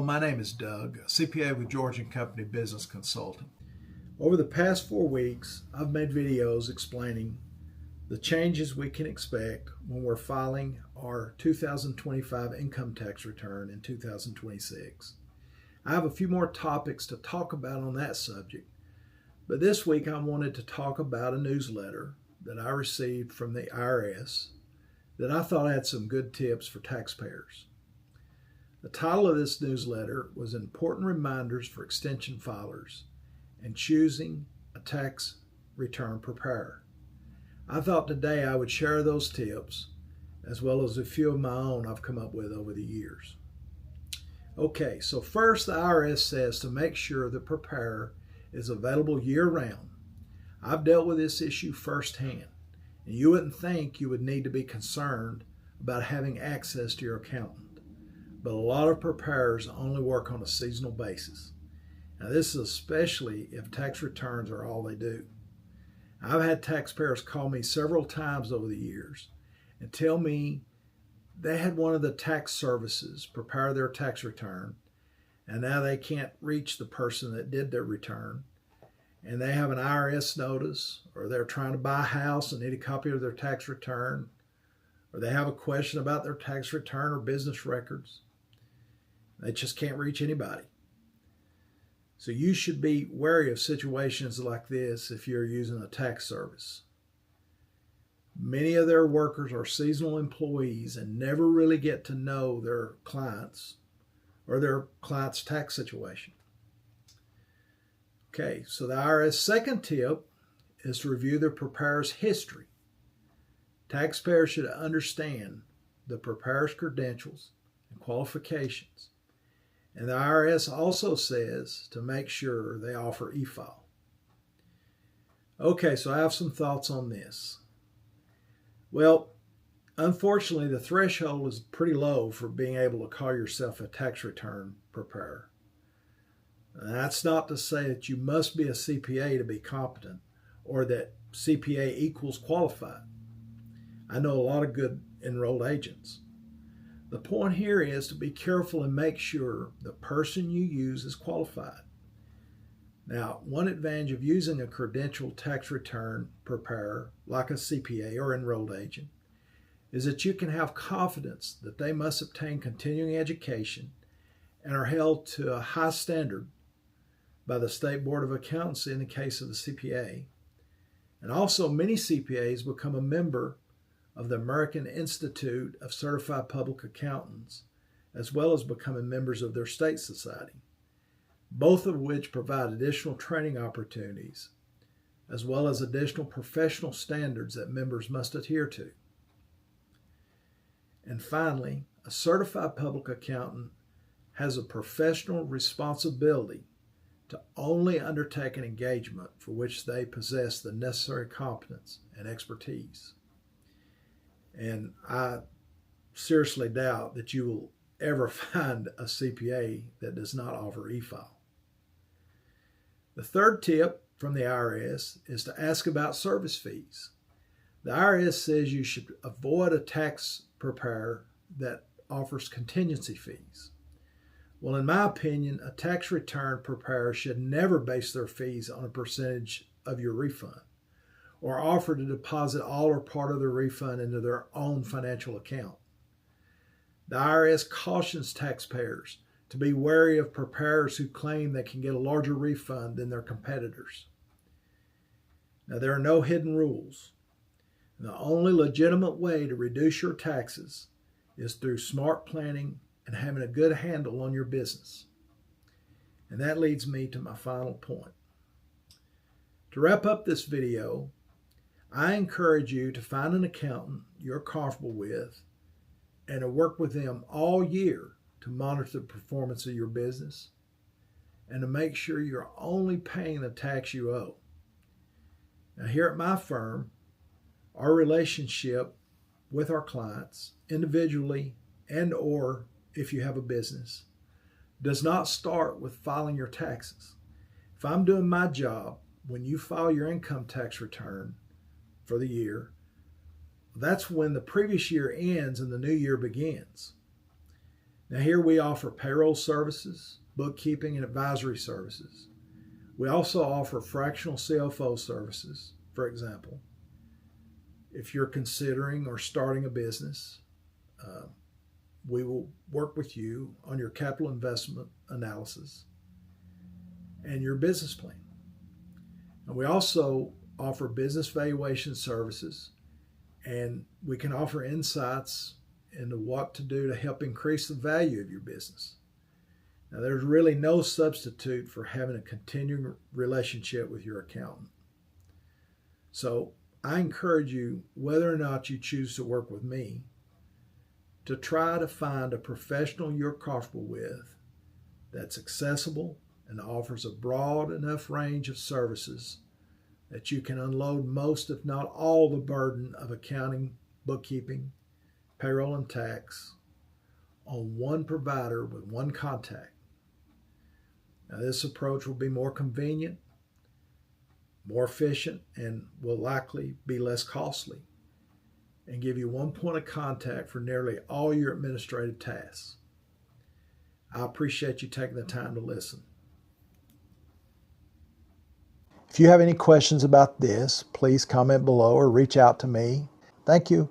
My name is Doug, a CPA with George & Company Business Consulting. Over the past 4 weeks, I've made videos explaining the changes we can expect when we're filing our 2025 income tax return in 2026. I have a few more topics to talk about on that subject, but this week I wanted to talk about a newsletter that I received from the IRS that I thought had some good tips for taxpayers. The title of this newsletter was Important Reminders for Extension Filers and Choosing a Tax Return Preparer. I thought today I would share those tips as well as a few of my own I've come up with over the years. Okay, so first the IRS says to make sure the preparer is available year-round. I've dealt with this issue firsthand, and you wouldn't think you would need to be concerned about having access to your accountant. But a lot of preparers only work on a seasonal basis. Now, this is especially if tax returns are all they do. I've had taxpayers call me several times over the years and tell me they had one of the tax services prepare their tax return, and now they can't reach the person that did their return, and they have an IRS notice, or they're trying to buy a house and need a copy of their tax return, or they have a question about their tax return or business records. They just can't reach anybody. So you should be wary of situations like this if you're using a tax service. Many of their workers are seasonal employees and never really get to know their clients or their client's tax situation. Okay, so the IRS second tip is to review the preparer's history. Taxpayers should understand the preparer's credentials and qualifications. And the IRS also says to make sure they offer e-file. Okay, so I have some thoughts on this. Well, unfortunately, the threshold is pretty low for being able to call yourself a tax return preparer. And that's not to say that you must be a CPA to be competent or that CPA equals qualified. I know a lot of good enrolled agents. The point here is to be careful and make sure the person you use is qualified. Now, one advantage of using a credentialed tax return preparer like a CPA or enrolled agent is that you can have confidence that they must obtain continuing education and are held to a high standard by the State Board of Accountancy in the case of the CPA. And also, many CPAs become a member of the American Institute of Certified Public Accountants, as well as becoming members of their state society, both of which provide additional training opportunities, as well as additional professional standards that members must adhere to. And finally, a certified public accountant has a professional responsibility to only undertake an engagement for which they possess the necessary competence and expertise. And I seriously doubt that you will ever find a CPA that does not offer e-file. The third tip from the IRS is to ask about service fees. The IRS says you should avoid a tax preparer that offers contingency fees. Well, in my opinion, a tax return preparer should never base their fees on a percentage of your refund, or offer to deposit all or part of the refund into their own financial account. The IRS cautions taxpayers to be wary of preparers who claim they can get a larger refund than their competitors. Now, there are no hidden rules. The only legitimate way to reduce your taxes is through smart planning and having a good handle on your business. And that leads me to my final point. To wrap up this video, I encourage you to find an accountant you're comfortable with and to work with them all year to monitor the performance of your business and to make sure you're only paying the tax you owe. Now, here at my firm, our relationship with our clients, individually and or if you have a business, does not start with filing your taxes. If I'm doing my job, when you file your income tax return for the year, that's when the previous year ends and the new year begins. Now here we offer payroll services, bookkeeping, and advisory services. We also offer fractional CFO services. For example, if you're considering or starting a business, we will work with you on your capital investment analysis and your business plan. And we also offer business valuation services, and we can offer insights into what to do to help increase the value of your business. Now, there's really no substitute for having a continuing relationship with your accountant. So I encourage you, whether or not you choose to work with me, to try to find a professional you're comfortable with that's accessible and offers a broad enough range of services that you can unload most, if not all, the burden of accounting, bookkeeping, payroll, and tax on one provider with one contact. Now, this approach will be more convenient, more efficient, and will likely be less costly, and give you one point of contact for nearly all your administrative tasks. I appreciate you taking the time to listen. If you have any questions about this, please comment below or reach out to me. Thank you.